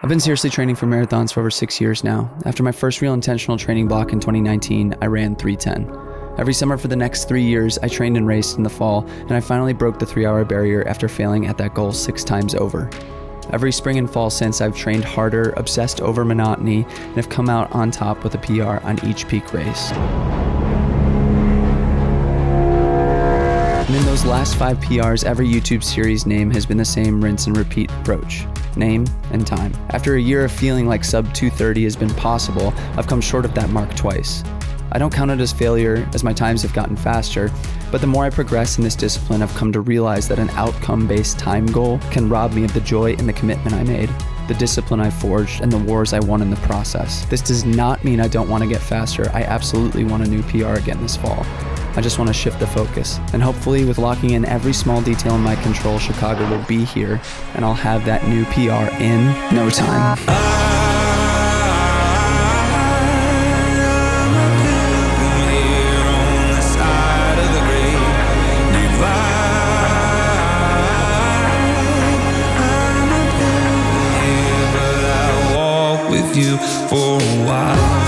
I've been seriously training for marathons for over 6 years now. After my first real intentional training block in 2019, I ran 3:10. Every summer for the next 3 years, I trained and raced in the fall, and I finally broke the 3-hour barrier after failing at that goal 6 times over. Every spring and fall since, I've trained harder, obsessed over monotony, and have come out on top with a PR on each peak race. And in those last 5 PRs, every YouTube series name has been the same rinse and repeat approach. Name and time. After a year of feeling like sub 230 has been possible, I've come short of that mark twice. I don't count it as failure, as my times have gotten faster, but the more I progress in this discipline, I've come to realize that an outcome-based time goal can rob me of the joy and the commitment I made, the discipline I forged, and the wars I won in the process. This does not mean I don't want to get faster. I absolutely want a new PR again this fall. I just want to shift the focus, and hopefully with locking in every small detail in my control, Chicago will be here, and I'll have that new PR in no time. With you for a while.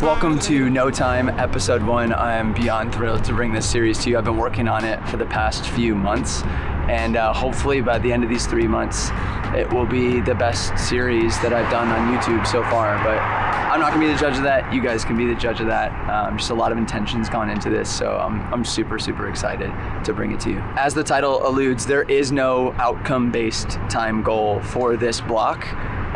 Welcome to No Time, episode 1. I am beyond thrilled to bring this series to you. I've been working on it for the past few months, and hopefully by the end of these 3 months, it will be the best series that I've done on YouTube so far. But I'm not gonna be the judge of that. You guys can be the judge of that. Just a lot of intentions gone into this, so I'm super excited to bring it to you. As the title alludes, there is no outcome-based time goal for this block.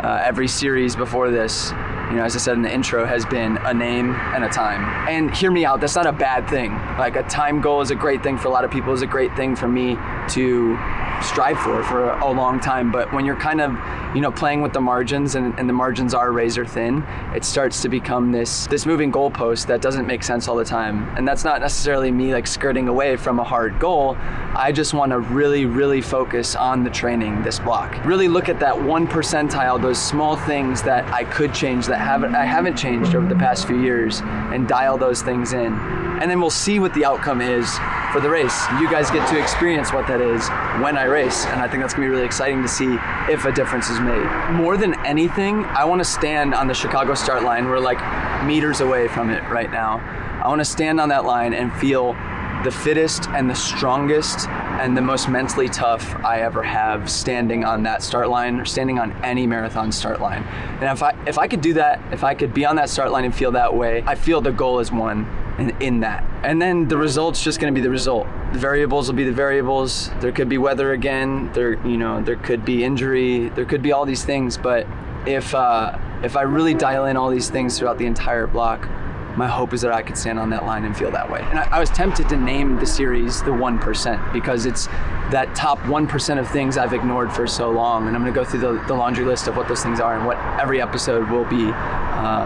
Every series before this, as I said in the intro, has been a name and a time. And hear me out, that's not a bad thing. Like, a time goal is a great thing for a lot of people, is a great thing for me to strive for a long time. But when you're kind of, playing with the margins and the margins are razor thin, it starts to become this moving goalpost that doesn't make sense all the time. And that's not necessarily me like skirting away from a hard goal. I just want to really focus on the training this block. Really look at that 1 percentile, those small things that I could change that I haven't changed over the past few years, and dial those things in. And then we'll see what the outcome is for the race. You guys get to experience what that is when I race, and I think that's gonna be really exciting to see if a difference is made. More than anything, I wanna stand on the Chicago start line. We're like meters away from it right now. I wanna stand on that line and feel the fittest and the strongest and the most mentally tough I ever have standing on that start line, or standing on any marathon start line. And if I could do that, if I could be on that start line and feel that way, I feel the goal is won in that. And then the result's just gonna be the result. The variables will be the variables. There could be weather again, there could be injury, there could be all these things, but if I really dial in all these things throughout the entire block, my hope is that I could stand on that line and feel that way. And I was tempted to name the series the 1%, because it's that top 1% of things I've ignored for so long. And I'm gonna go through the laundry list of what those things are and what every episode will be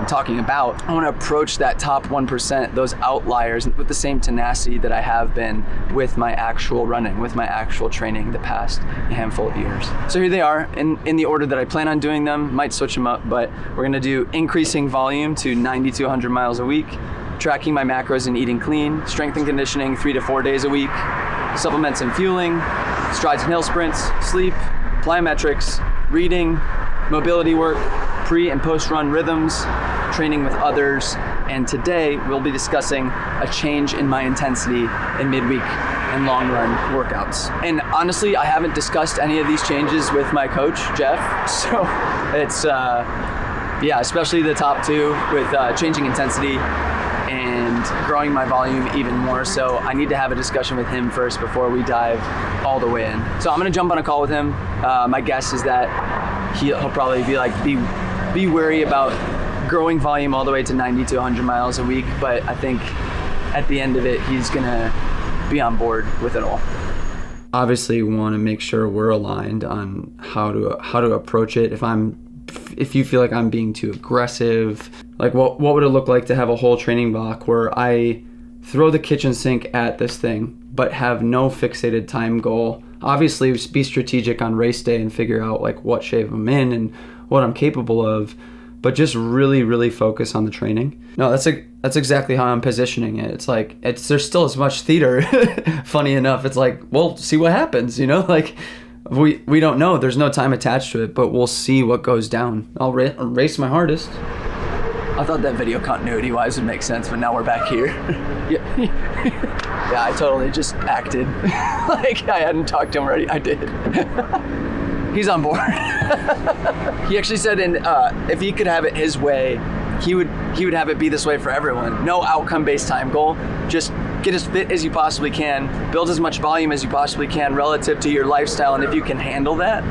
talking about. I wanna approach that top 1%, those outliers, with the same tenacity that I have been with my actual running, with my actual training the past handful of years. So here they are, in the order that I plan on doing them. Might switch them up, but we're gonna do increasing volume to 90 to 100 miles a week, tracking my macros and eating clean, strength and conditioning 3 to 4 days a week, supplements and fueling, strides and hill sprints, sleep, plyometrics, reading, mobility work, pre and post run rhythms, training with others, and today we'll be discussing a change in my intensity in midweek and long run workouts. And honestly, I haven't discussed any of these changes with my coach, Jeff, so it's especially the top 2 with changing intensity and growing my volume even more. So I need to have a discussion with him first before we dive all the way in. So I'm gonna jump on a call with him. My guess is that he'll probably be like, be wary about growing volume all the way to 90 to 100 miles a week. But I think at the end of it, he's gonna be on board with it all. Obviously, we want to make sure we're aligned on how to approach it. If you feel like I'm being too aggressive, like what would it look like to have a whole training block where I throw the kitchen sink at this thing, but have no fixated time goal obviously be strategic on race day and figure out like what shape I'm in and what I'm capable of, but just really, really focus on the training. No, that's exactly how I'm positioning it. It's like, there's still as much theater. Funny enough, it's like, well, see what happens, like we don't know. There's no time attached to it, but we'll see what goes down. I'll race my hardest. I thought that video continuity wise would make sense, but now we're back here. Yeah, I totally just acted like I hadn't talked to him already. I did. He's on board. He actually said if he could have it his way, he would have it be this way for everyone. No outcome-based time goal. Just get as fit as you possibly can, build as much volume as you possibly can relative to your lifestyle, and if you can handle that,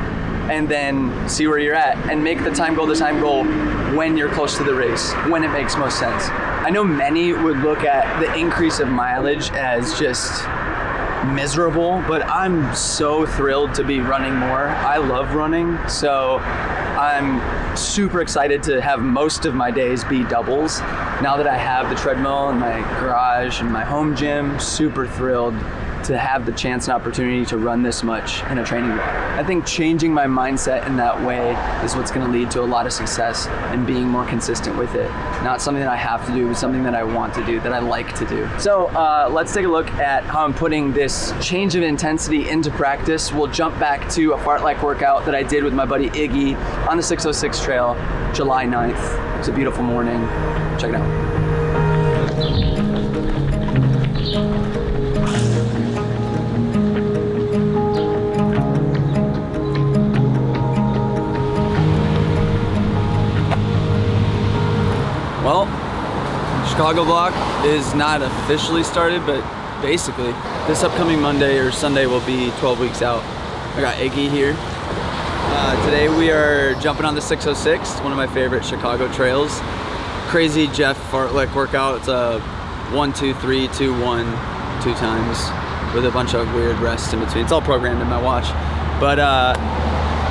and then see where you're at, and make the time goal when you're close to the race, when it makes most sense. I know many would look at the increase of mileage as just miserable, but I'm so thrilled to be running more. I love running, so I'm super excited to have most of my days be doubles. Now that I have the treadmill in my garage and my home gym, super thrilled to have the chance and opportunity to run this much in a training block. I think changing my mindset in that way is what's going to lead to a lot of success and being more consistent with it. Not something that I have to do, but something that I want to do, that I like to do. So let's take a look at how I'm putting this change of intensity into practice. We'll jump back to a fartlek workout that I did with my buddy Iggy on the 606 trail, July 9th. It's a beautiful morning. Check it out. Well, Chicago block is not officially started, but basically this upcoming Monday or Sunday will be 12 weeks out. I got Iggy here. Today we are jumping on the 606, one of my favorite Chicago trails. Crazy Jeff fartlek workout. It's a 1, 2, 3, 2, 1, 2 times with a bunch of weird rests in between. It's all programmed in my watch. But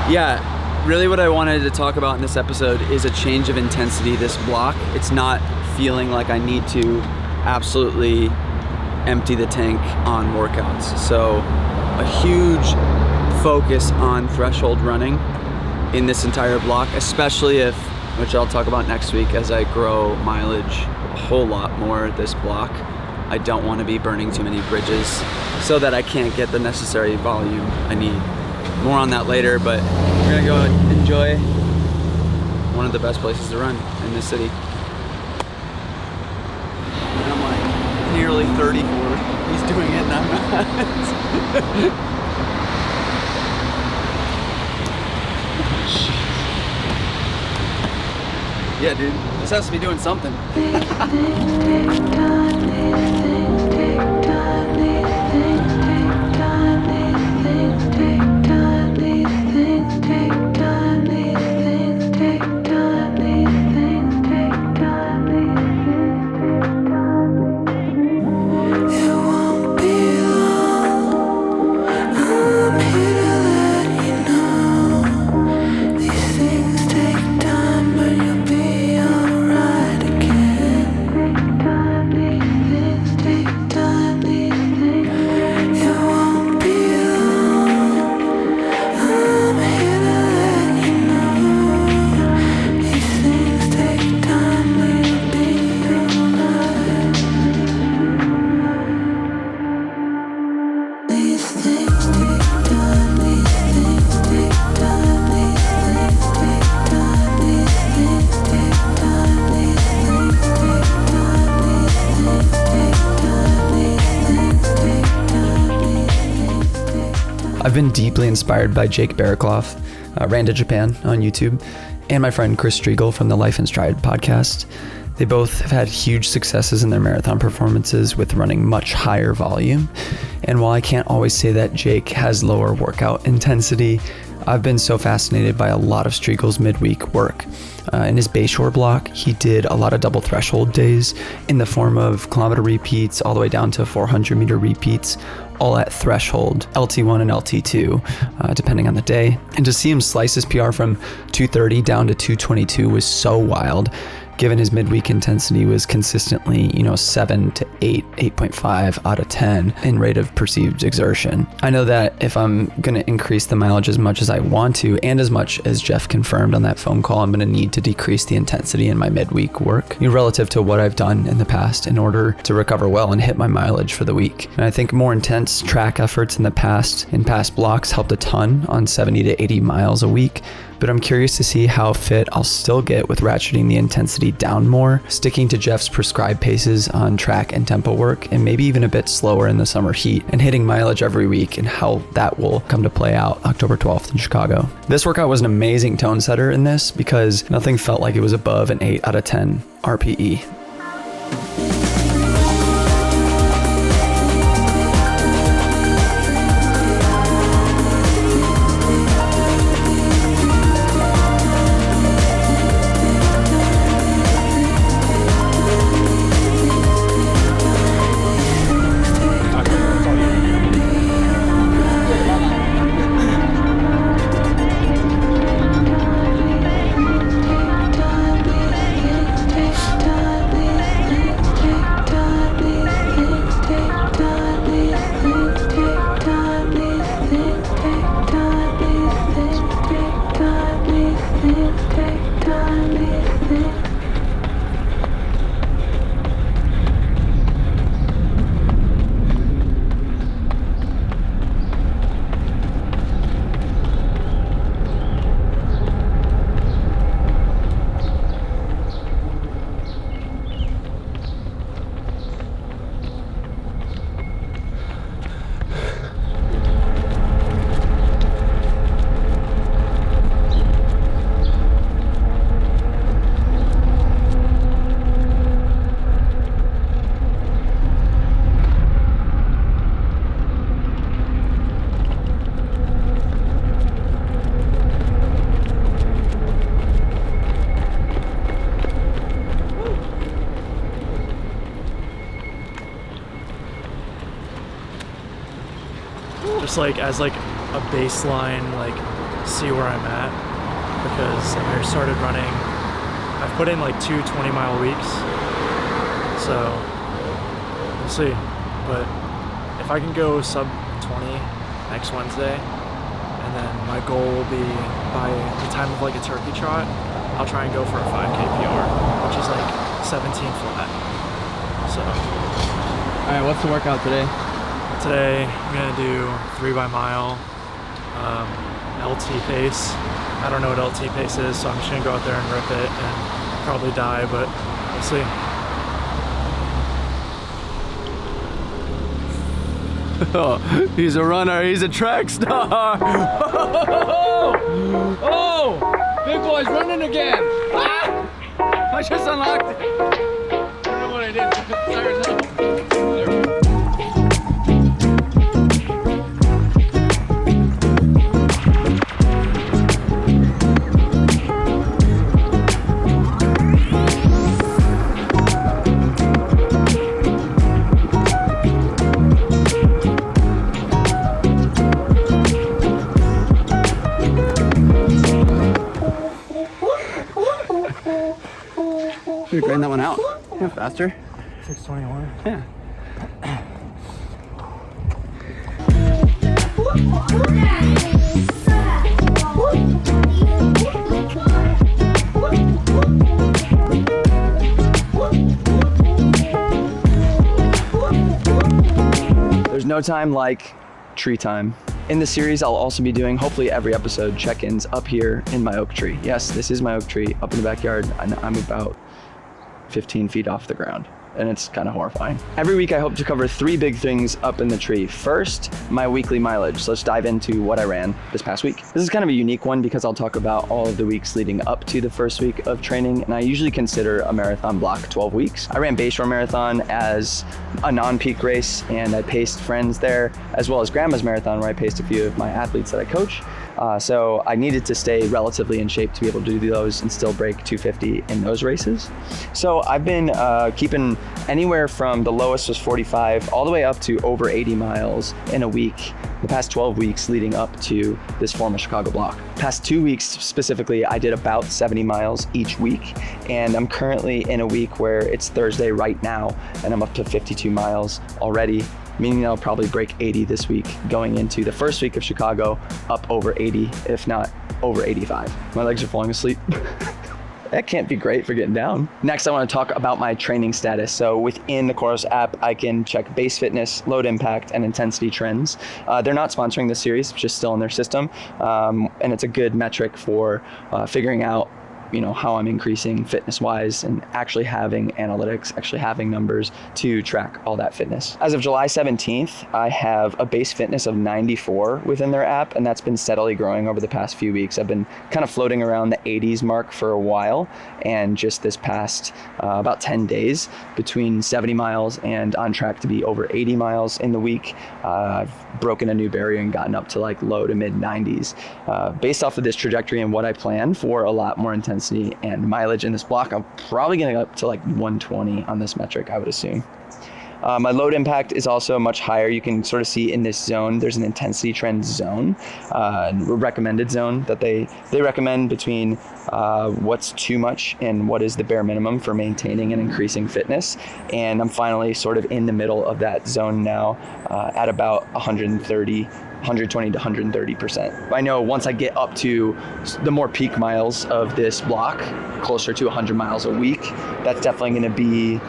yeah. Really what I wanted to talk about in this episode is a change of intensity this block. It's not feeling like I need to absolutely empty the tank on workouts. So a huge focus on threshold running in this entire block, especially if, which I'll talk about next week, as I grow mileage a whole lot more this block. I don't want to be burning too many bridges so that I can't get the necessary volume I need. More on that later, but we're gonna go enjoy one of the best places to run in this city. And I'm like nearly 34. He's doing it and I'm not. Yeah, dude, this has to be doing something. I've been deeply inspired by Jake Barraclough, Ran to Japan on YouTube, and my friend Chris Striegel from the Life in Stride podcast. They both have had huge successes in their marathon performances with running much higher volume. And while I can't always say that Jake has lower workout intensity, I've been so fascinated by a lot of Striegel's midweek work. In his Bayshore block, he did a lot of double threshold days in the form of kilometer repeats all the way down to 400 meter repeats, all at threshold, LT1 and LT2, depending on the day. And to see him slice his PR from 230 down to 222 was so wild. given his midweek intensity was consistently, 7 to 8, 8.5 out of 10 in rate of perceived exertion. I know that if I'm going to increase the mileage as much as I want to, and as much as Jeff confirmed on that phone call, I'm going to need to decrease the intensity in my midweek work, relative to what I've done in the past in order to recover well and hit my mileage for the week. And I think more intense track efforts in past blocks helped a ton on 70 to 80 miles a week. But I'm curious to see how fit I'll still get with ratcheting the intensity down more, sticking to Jeff's prescribed paces on track and tempo work, and maybe even a bit slower in the summer heat, and hitting mileage every week, and how that will come to play out October 12th in Chicago. This workout was an amazing tone setter in this because nothing felt like it was above an 8 out of 10 RPE. Just as a baseline, see where I'm at, because I started running, I've put in 2 20-mile weeks, so we'll see. But if I can go sub 20 next Wednesday, and then my goal will be by the time of a turkey trot, I'll try and go for a 5K PR, which is 17 flat. So. All right, what's the workout today? Today, I'm gonna do 3 by mile, LT pace. I don't know what LT pace is, so I'm just gonna go out there and rip it and probably die, but we'll see. Oh, he's a runner, he's a track star. Oh, big boy's running again. Ah! I just unlocked it. I don't know what I did. There we go. We grind that one out. Yeah, faster. 6:21. Yeah. There's no time like tree time. In the series, I'll also be doing, hopefully every episode, check-ins up here in my oak tree. Yes, this is my oak tree up in the backyard, and I'm about 15 feet off the ground, and it's kind of horrifying. Every week I hope to cover 3 big things up in the tree. First, my weekly mileage. So let's dive into what I ran this past week. This is kind of a unique one because I'll talk about all of the weeks leading up to the first week of training, and I usually consider a marathon block 12 weeks. I ran Bayshore Marathon as a non-peak race, and I paced friends there, as well as Grandma's Marathon, where I paced a few of my athletes that I coach. So I needed to stay relatively in shape to be able to do those and still break 250 in those races. So I've been keeping anywhere from the lowest was 45 all the way up to over 80 miles in a week the past 12 weeks leading up to this formal Chicago block. Past 2 weeks specifically, I did about 70 miles each week, and I'm currently in a week where it's Thursday right now, and I'm up to 52 miles already, meaning I'll probably break 80 this week, going into the first week of Chicago up over 80, if not over 85. My legs are falling asleep. That can't be great for getting down. Next, I want to talk about my training status. So within the Coros app, I can check base fitness, load impact, and intensity trends. They're not sponsoring this series, it's just still in their system. And it's a good metric for figuring out how I'm increasing fitness-wise and actually having analytics, actually having numbers to track all that fitness. As of July 17th, I have a base fitness of 94 within their app, and that's been steadily growing over the past few weeks. I've been kind of floating around the 80s mark for a while, and just this past about 10 days, between 70 miles and on track to be over 80 miles in the week, I've broken a new barrier and gotten up to like low to mid 90s. Based off of this trajectory and what I plan for a lot more intensity and mileage in this block, I'm probably going to go up to like 120 on this metric, I would assume. My load impact is also much higher. You can sort of see in this zone, there's an intensity trend zone, recommended zone that they recommend between what's too much and what is the bare minimum for maintaining and increasing fitness. And I'm finally sort of in the middle of that zone now at about 120 to 130%. I know once I get up to the more peak miles of this block, closer to 100 miles a week, that's definitely going to be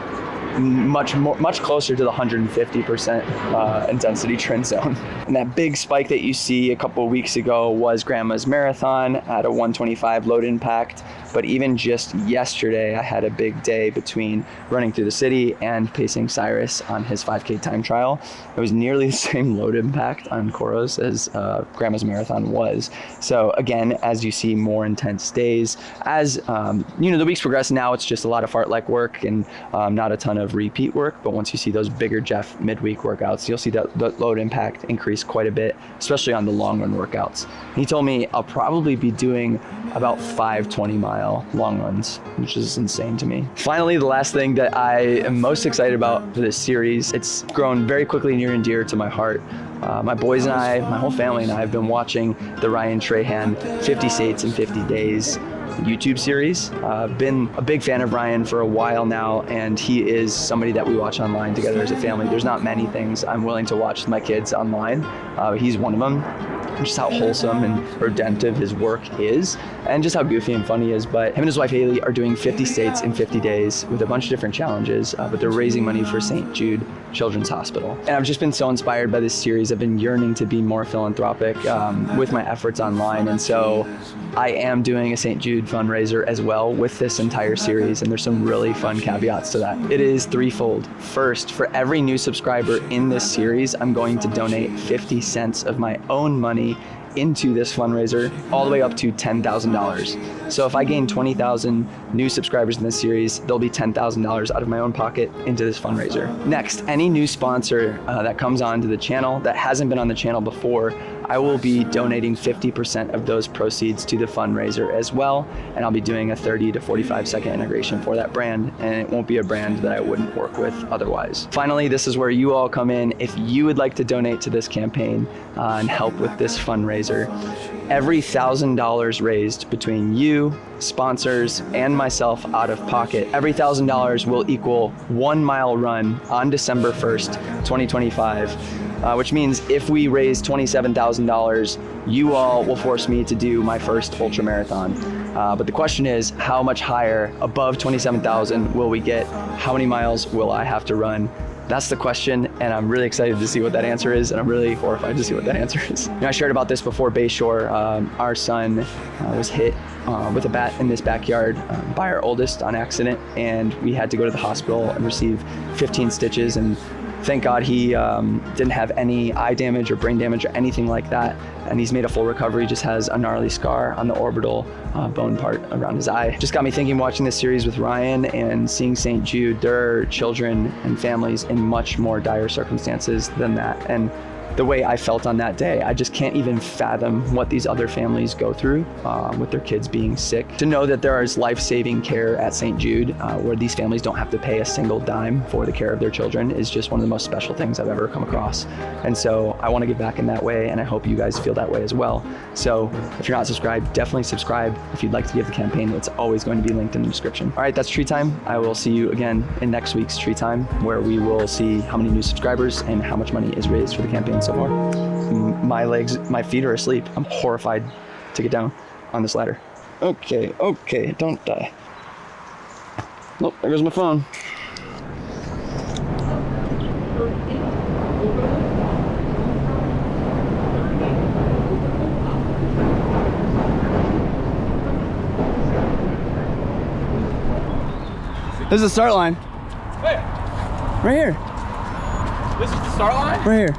much closer to the 150% intensity trend zone. And that big spike that you see a couple of weeks ago was Grandma's Marathon at a 125 load impact. But even just yesterday, I had a big day between running through the city and pacing Cyrus on his 5K time trial. It was nearly the same load impact on Coros as Grandma's Marathon was. So again, as you see more intense days, as the weeks progress, now it's just a lot of fartlek work and not a ton of repeat work. But once you see those bigger Jeff midweek workouts, you'll see that the load impact increase quite a bit, especially on the long run workouts. He told me I'll probably be doing about 5 20-mile long runs, which is insane to me. Finally, the last thing that I am most excited about for this series, it's grown very quickly near and dear to my heart. My boys and I, my whole family and I have been watching the Ryan Trahan 50 States in 50 Days YouTube series. I've been a big fan of Ryan for a while now, and he is somebody that we watch online together as a family. There's not many things I'm willing to watch with my kids online. He's one of them. Just how wholesome and redemptive his work is, and just how goofy and funny he is. But him and his wife Haley are doing 50 states in 50 days with a bunch of different challenges, but they're raising money for St. Jude Children's Hospital. And I've just been so inspired by this series. I've been yearning to be more philanthropic with my efforts online, and so I am doing a St. Jude fundraiser as well with this entire series, and there's some really fun caveats to that. It is threefold. First, for every new subscriber in this series, I'm going to donate 50 cents of my own money into this fundraiser, all the way up to $10,000. So if I gain 20,000 new subscribers in this series, there'll be $10,000 out of my own pocket into this fundraiser. Next, any new sponsor that comes onto the channel that hasn't been on the channel before, I will be donating 50% of those proceeds to the fundraiser as well, and I'll be doing a 30 to 45 second integration for that brand, and it won't be a brand that I wouldn't work with otherwise. Finally, this is where you all come in. If you would like to donate to this campaign and help with this fundraiser, every $1,000 raised between you, sponsors, and myself out of pocket, every $1,000 will equal 1 mile run on December 1st, 2025. Which means if we raise $27,000, you all will force me to do my first ultra marathon. But the question is, how much higher above 27,000 will we get? How many miles will I have to run? That's the question, and I'm really excited to see what that answer is, and I'm really horrified to see what that answer is. I shared about this before Bayshore. Our son was hit with a bat in this backyard by our oldest on accident, and we had to go to the hospital and receive 15 stitches, and thank God he didn't have any eye damage or brain damage or anything like that, and he's made a full recovery, just has a gnarly scar on the orbital bone part around his eye. Just got me thinking, watching this series with Ryan and seeing St. Jude, there are children and families in much more dire circumstances than that, and the way I felt on that day. I just can't even fathom what these other families go through with their kids being sick. To know that there is life-saving care at St. Jude, where these families don't have to pay a single dime for the care of their children, is just one of the most special things I've ever come across. And so I want to give back in that way, and I hope you guys feel that way as well. So if you're not subscribed, definitely subscribe. If you'd like to give the campaign, it's always going to be linked in the description. All right, that's Tree Time. I will see you again in next week's Tree Time, where we will see how many new subscribers and how much money is raised for the campaign so far. My feet are asleep. I'm horrified to get down on this ladder. Okay, don't die. Nope, there goes my phone. This is the start line. Wait, Right here. this is the start line? Right here.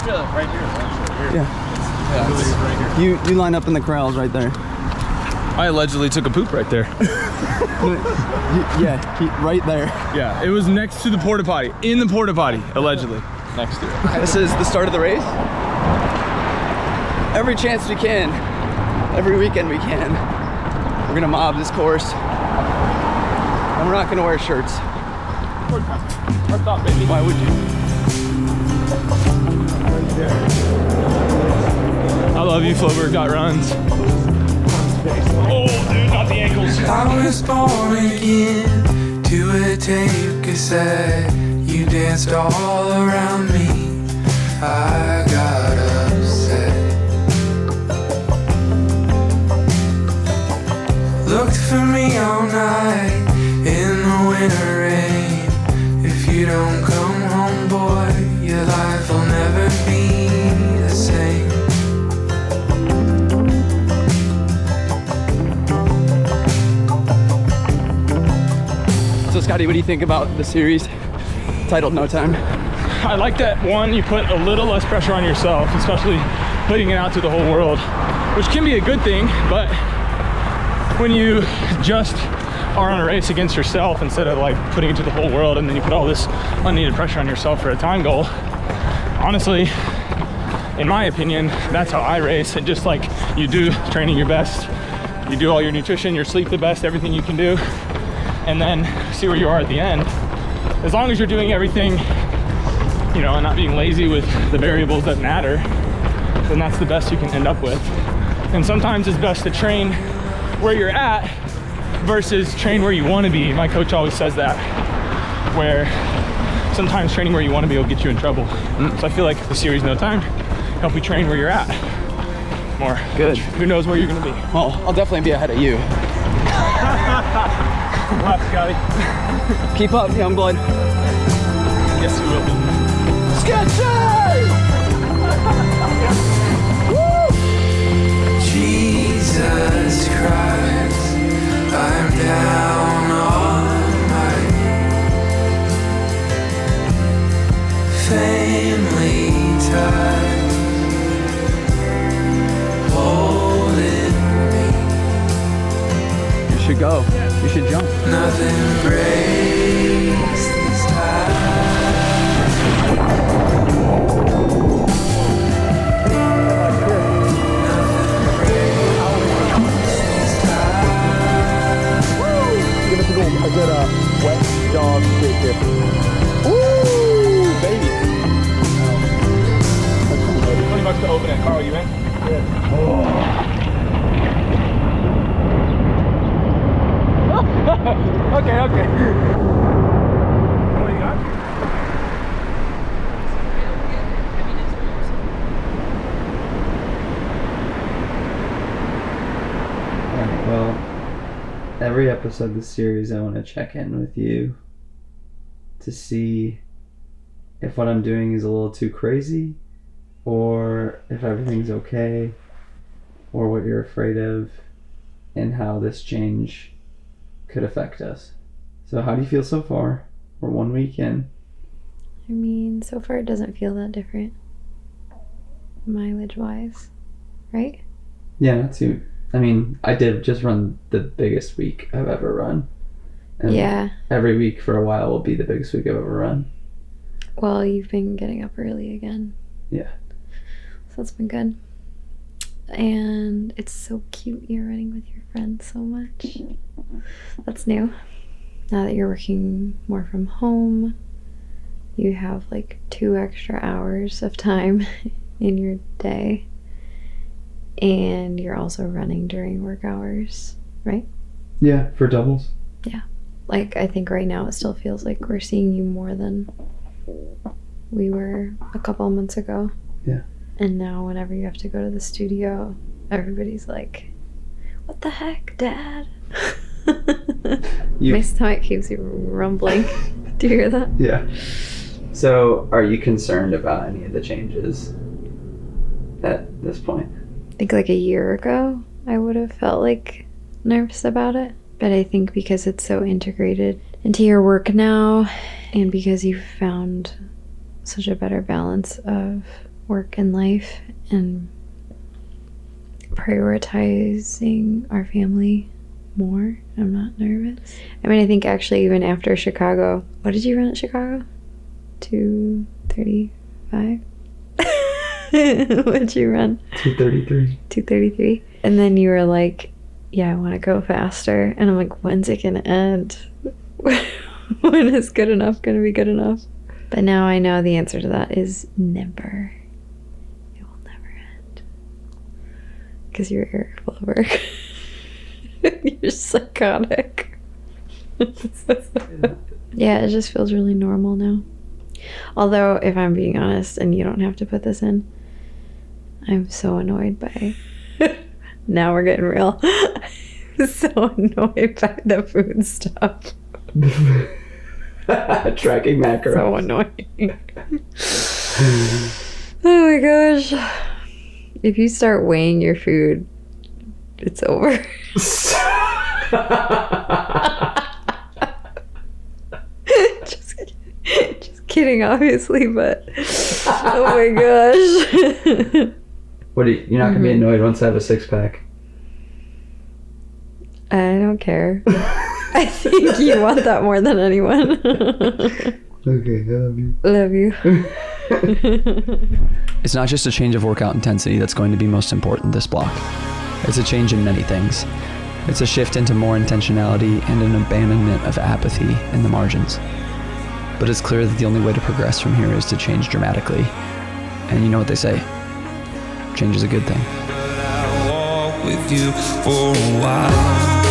Really? Right here. Right here. Yeah. It's right here. You line up in the corrals right there. I allegedly took a poop right there. Right there. Yeah, it was next to the porta potty. In the porta potty, allegedly. Next to it. This is the start of the race. Every chance we can, every weekend we can, we're gonna mob this course. And we're not gonna wear shirts. What's up, baby? Why would you? I love you, Floberg got runs. Oh, dude, not the ankles. I was born again to a tape cassette. You danced all around me. I got upset. Looked for me all night in the winter rain. If you don't come home, boy, your life will never be the same. So Scotty, what do you think about the series titled No Time? I like that one, you put a little less pressure on yourself, especially putting it out to the whole world, which can be a good thing, but when you just are on a race against yourself instead of like putting it to the whole world, and then you put all this unneeded pressure on yourself for a time goal, honestly, in my opinion, that's how I race. And just like you do training your best, you do all your nutrition, your sleep the best, everything you can do, and then see where you are at the end. As long as you're doing everything, you know, and not being lazy with the variables that matter, then that's the best you can end up with. And sometimes it's best to train where you're at versus train where you want to be. My coach always says that, where sometimes training where you want to be will get you in trouble. So I feel like the series No Time help you train where you're at more. Good. Who knows where you're going to be. Well, I'll definitely be ahead of you. Wow, Scotty. Keep up, Youngblood. Yes, you will be. Jesus Christ, I'm down on my family ties holding me. You should go. You should jump. Nothing breaks these ties. Give us a good wet dog kick here. Ooh, baby. $20 to open it. Carl, you in? Yeah. Okay. What do you got? Alright, well, every episode of this series I want to check in with you to see if what I'm doing is a little too crazy, or if everything's okay, or what you're afraid of, and how this change could affect us. So how do you feel so far? We're 1 week in. I mean, so far it doesn't feel that different, mileage-wise, right? Yeah, not too. I mean, I did just run the biggest week I've ever run. And Yeah. every week for a while will be the biggest week I've ever run. Well, you've been getting up early again. Yeah. So that's been good. And it's so cute you're running with your friends so much. That's new. Now that you're working more from home, you have like 2 extra hours of time in your day. And you're also running during work hours, right? Yeah, for doubles. Yeah. Like, I think right now it still feels like we're seeing you more than we were a couple of months ago. Yeah. And now whenever you have to go to the studio, everybody's like, what the heck, Dad? My stomach keeps rumbling. Do you hear that? Yeah. So, are you concerned about any of the changes at this point? I think like a year ago, I would have felt like nervous about it. But I think because it's so integrated into your work now, and because you've found such a better balance of work and life and prioritizing our family more, I'm not nervous. I mean, I think actually even after Chicago, what did you run at Chicago? 2:35? What'd you run? 2:33. 2:33. And then you were like, yeah, I want to go faster. And I'm like, when's it gonna end? When is good enough gonna be good enough? But now I know the answer to that is never. It will never end. Because you're Eric Floberg. You're psychotic. Yeah, it just feels really normal now. Although, if I'm being honest, and you don't have to put this in, I'm so annoyed by... Now we're getting real. I'm so annoyed by the food stuff. Tracking macros. So annoying. Oh my gosh. If you start weighing your food, it's over. Just kidding, obviously, but oh my gosh. What are you're not gonna be annoyed once I have a 6-pack? I don't care. I think you want that more than anyone. Okay, I love you. Love you. It's not just a change of workout intensity that's going to be most important this block. It's a change in many things. It's a shift into more intentionality and an abandonment of apathy in the margins. But it's clear that the only way to progress from here is to change dramatically. And you know what they say, change is a good thing. I'll walk with you for a while.